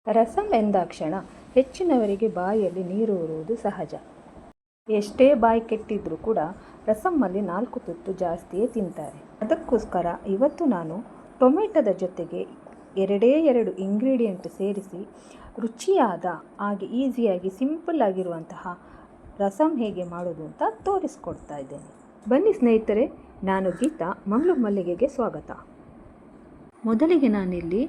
ರಸಂ ಎಂದಾಕ್ಷಣ ಹೆಚ್ಚಿನವರಿಗೆ ಬಾಯಲ್ಲಿ ನೀರು ಊರುವುದು ಸಹಜ. ಎಷ್ಟೇ ಬಾಯಿ ಕೆಟ್ಟಿದ್ರೂ ಕೂಡ ರಸಮ್ಮಲ್ಲಿ 4 ತುತ್ತು ಜಾಸ್ತಿಯೇ ತಿಂತಾರೆ. ಅದಕ್ಕೋಸ್ಕರ ಇವತ್ತು ನಾನು ಟೊಮೆಟೊದ ಜೊತೆಗೆ 2 ಇಂಗ್ರೀಡಿಯೆಂಟ್ ಸೇರಿಸಿ ರುಚಿಯಾದ ಹಾಗೆ ಈಸಿಯಾಗಿ ಸಿಂಪಲ್ ಆಗಿರುವಂತಹ ರಸಂ ಹೇಗೆ ಮಾಡೋದು ಅಂತ ತೋರಿಸ್ಕೊಡ್ತಾ ಇದ್ದೇನೆ. ಬನ್ನಿ ಸ್ನೇಹಿತರೆ, ನಾನು ಗೀತಾ, ಮಂಗಳೂರು ಮಲ್ಲಿಗೆಗೆ ಸ್ವಾಗತ. ಮೊದಲಿಗೆ ನಾನಿಲ್ಲಿ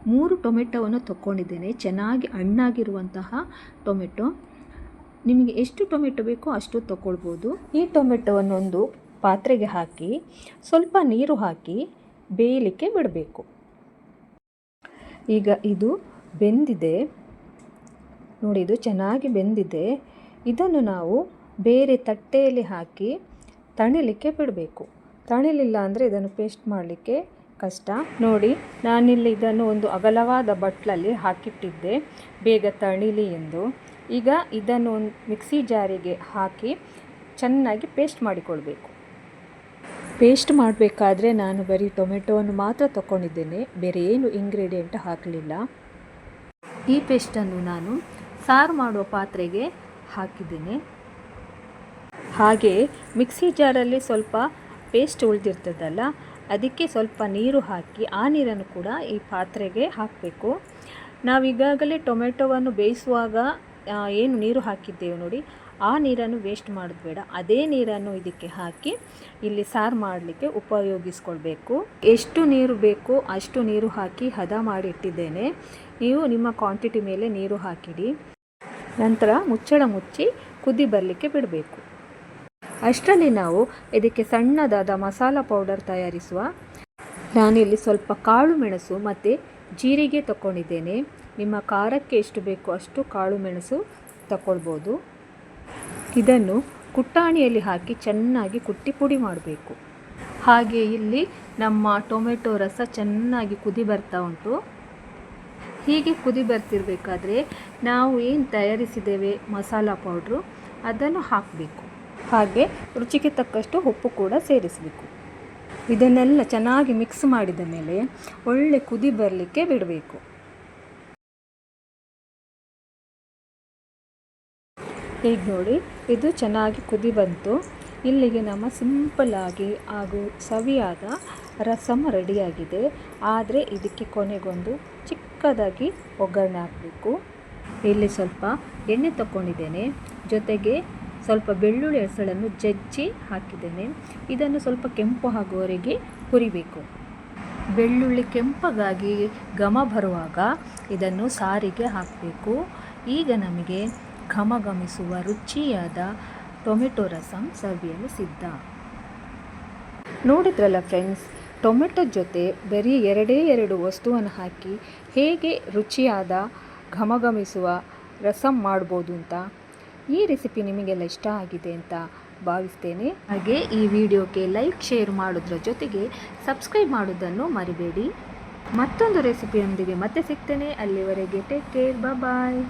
3 ಟೊಮೆಟೊವನ್ನು ತಗೊಂಡಿದ್ದೇನೆ. ಚೆನ್ನಾಗಿ ಹಣ್ಣಾಗಿರುವಂತಹ ಟೊಮೆಟೊ. ನಿಮಗೆ ಎಷ್ಟು ಟೊಮೆಟೊ ಬೇಕೋ ಅಷ್ಟು ತಗೊಳ್ಬೋದು. ಈ ಟೊಮೆಟೊವನ್ನು ಒಂದು ಪಾತ್ರೆಗೆ ಹಾಕಿ ಸ್ವಲ್ಪ ನೀರು ಹಾಕಿ ಬೇಯಲಿಕ್ಕೆ ಬಿಡಬೇಕು. ಈಗ ಇದು ಬೆಂದಿದೆ ನೋಡಿ, ಇದು ಚೆನ್ನಾಗಿ ಬೆಂದಿದೆ. ಇದನ್ನು ನಾವು ಬೇರೆ ತಟ್ಟೆಯಲ್ಲಿ ಹಾಕಿ ತಣಿಲಿಕ್ಕೆ ಬಿಡಬೇಕು. ತಣಿಲಿಲ್ಲ ಅಂದರೆ ಇದನ್ನು ಪೇಸ್ಟ್ ಮಾಡಲಿಕ್ಕೆ ಕಷ್ಟ. ನೋಡಿ, ನಾನಿಲ್ಲಿ ಇದನ್ನು ಒಂದು ಅಗಲವಾದ ಬಟ್ಲಲ್ಲಿ ಹಾಕಿಟ್ಟಿದ್ದೆ ಬೇಗ ತಣಿಲಿ ಎಂದು. ಈಗ ಇದನ್ನು ಒಂದು ಮಿಕ್ಸಿ ಜಾರಿಗೆ ಹಾಕಿ ಚೆನ್ನಾಗಿ ಪೇಸ್ಟ್ ಮಾಡಿಕೊಳ್ಬೇಕು. ಪೇಸ್ಟ್ ಮಾಡಬೇಕಾದ್ರೆ ನಾನು ಬರೀ ಟೊಮೆಟೊವನ್ನು ಮಾತ್ರ ತಗೊಂಡಿದ್ದೇನೆ, ಬೇರೆ ಏನು ಇಂಗ್ರೀಡಿಯೆಂಟ್ ಹಾಕಲಿಲ್ಲ. ಈ ಪೇಸ್ಟನ್ನು ನಾನು ಸಾರು ಮಾಡುವ ಪಾತ್ರೆಗೆ ಹಾಕಿದ್ದೇನೆ. ಹಾಗೆ ಮಿಕ್ಸಿ ಜಾರಲ್ಲಿ ಸ್ವಲ್ಪ ಪೇಸ್ಟ್ ಉಳಿದಿರ್ತದಲ್ಲ, ಅದಕ್ಕೆ ಸ್ವಲ್ಪ ನೀರು ಹಾಕಿ ಆ ನೀರನ್ನು ಕೂಡ ಈ ಪಾತ್ರೆಗೆ ಹಾಕಬೇಕು. ನಾವೀಗಾಗಲೇ ಟೊಮೆಟೊವನ್ನು ಬೇಯಿಸುವಾಗ ಏನು ನೀರು ಹಾಕಿದ್ದೇವೆ ನೋಡಿ, ಆ ನೀರನ್ನು ವೇಸ್ಟ್ ಮಾಡೋದು ಬೇಡ. ಅದೇ ನೀರನ್ನು ಇದಕ್ಕೆ ಹಾಕಿ ಇಲ್ಲಿ ಸಾರು ಮಾಡಲಿಕ್ಕೆ ಉಪಯೋಗಿಸ್ಕೊಳ್ಬೇಕು. ಎಷ್ಟು ನೀರು ಬೇಕೋ ಅಷ್ಟು ನೀರು ಹಾಕಿ ಹದ ಮಾಡಿ ಇಟ್ಟಿದ್ದೇನೆ. ನೀವು ನಿಮ್ಮ ಕ್ವಾಂಟಿಟಿ ಮೇಲೆ ನೀರು ಹಾಕಿಡಿ. ನಂತರ ಮುಚ್ಚಳ ಮುಚ್ಚಿ ಕುದಿ ಬರಲಿಕ್ಕೆ ಬಿಡಬೇಕು. ಅಷ್ಟರಲ್ಲಿ ನಾವು ಇದಕ್ಕೆ ಸಣ್ಣದಾದ ಮಸಾಲ ಪೌಡರ್ ತಯಾರಿಸುವ. ನಾನಿಲ್ಲಿ ಸ್ವಲ್ಪ ಕಾಳು ಮೆಣಸು ಮತ್ತು ಜೀರಿಗೆ ತಗೊಂಡಿದ್ದೇನೆ. ನಿಮ್ಮ ಖಾರಕ್ಕೆ ಎಷ್ಟು ಬೇಕೋ ಅಷ್ಟು ಕಾಳು ಮೆಣಸು ತಗೊಳ್ಬೋದು. ಇದನ್ನು ಕುಟ್ಟಾಣಿಯಲ್ಲಿ ಹಾಕಿ ಚೆನ್ನಾಗಿ ಕುಟ್ಟಿ ಪುಡಿ ಮಾಡಬೇಕು. ಹಾಗೆ ಇಲ್ಲಿ ನಮ್ಮ ಟೊಮೆಟೊ ರಸ ಚೆನ್ನಾಗಿ ಕುದಿ ಬರ್ತಾ ಉಂಟು. ಹೀಗೆ ಕುದಿ ಬರ್ತಿರಬೇಕಾದ್ರೆ ನಾವು ಏನು ತಯಾರಿಸಿದ್ದೇವೆ ಮಸಾಲ ಪೌಡ್ರು, ಅದನ್ನು ಹಾಕಬೇಕು. ಹಾಗೆ ರುಚಿಗೆ ತಕ್ಕಷ್ಟು ಉಪ್ಪು ಕೂಡ ಸೇರಿಸಬೇಕು. ಇದನ್ನೆಲ್ಲ ಚೆನ್ನಾಗಿ ಮಿಕ್ಸ್ ಮಾಡಿದ ಮೇಲೆ ಒಳ್ಳೆ ಕುದಿ ಬರಲಿಕ್ಕೆ ಬಿಡಬೇಕು. ಈಗ ನೋಡಿ, ಇದು ಚೆನ್ನಾಗಿ ಕುದಿ ಬಂತು. ಇಲ್ಲಿಗೆ ನಮ್ಮ ಸಿಂಪಲ್ಲಾಗಿ ಹಾಗೂ ಸವಿಯಾದ ರಸಮ್ ರೆಡಿಯಾಗಿದೆ. ಆದರೆ ಇದಕ್ಕೆ ಕೊನೆಗೊಂದು ಚಿಕ್ಕದಾಗಿ ಒಗ್ಗರಣೆ ಹಾಕಬೇಕು. ಇಲ್ಲಿ ಸ್ವಲ್ಪ ಎಣ್ಣೆ ತಗೊಂಡಿದ್ದೇನೆ, ಜೊತೆಗೆ ಸ್ವಲ್ಪ ಬೆಳ್ಳುಳ್ಳಿ ಹೆಸಳನ್ನು ಜಜ್ಜಿ ಹಾಕಿದ್ದೇನೆ. ಇದನ್ನು ಸ್ವಲ್ಪ ಕೆಂಪು ಆಗುವವರೆಗೆ ಹುರಿಬೇಕು. ಬೆಳ್ಳುಳ್ಳಿ ಕೆಂಪಗಾಗಿ ಘಮ ಬರುವಾಗ ಇದನ್ನು ಸಾರಿಗೆ ಹಾಕಬೇಕು. ಈಗ ನಮಗೆ ಘಮಘಮಿಸುವ ರುಚಿಯಾದ ಟೊಮೆಟೊ ರಸಂ ಸವಿಯಲು ಸಿದ್ಧ. ನೋಡಿದ್ರಲ್ಲ ಫ್ರೆಂಡ್ಸ್, ಟೊಮೆಟೊ ಜೊತೆ ಬರೀ 2 ವಸ್ತುವನ್ನು ಹಾಕಿ ಹೇಗೆ ರುಚಿಯಾದ ಘಮಘಮಿಸುವ ರಸಂ ಮಾಡ್ಬೋದು ಅಂತ. ಈ ರೆಸಿಪಿ ನಿಮಗೆಲ್ಲ ಇಷ್ಟ ಆಗಿದೆ ಅಂತ ಭಾವಿಸ್ತೇನೆ. ಹಾಗೆ ಈ ವಿಡಿಯೋಗೆ ಲೈಕ್, ಶೇರ್ ಮಾಡೋದ್ರ ಜೊತೆಗೆ ಸಬ್ಸ್ಕ್ರೈಬ್ ಮಾಡೋದನ್ನು ಮರಿಬೇಡಿ. ಮತ್ತೊಂದು ರೆಸಿಪಿಯೊಂದಿಗೆ ಮತ್ತೆ ಸಿಗ್ತೇನೆ. ಅಲ್ಲಿವರೆಗೆ ಟೇಕ್ ಕೇರ್, ಬಾಯ್.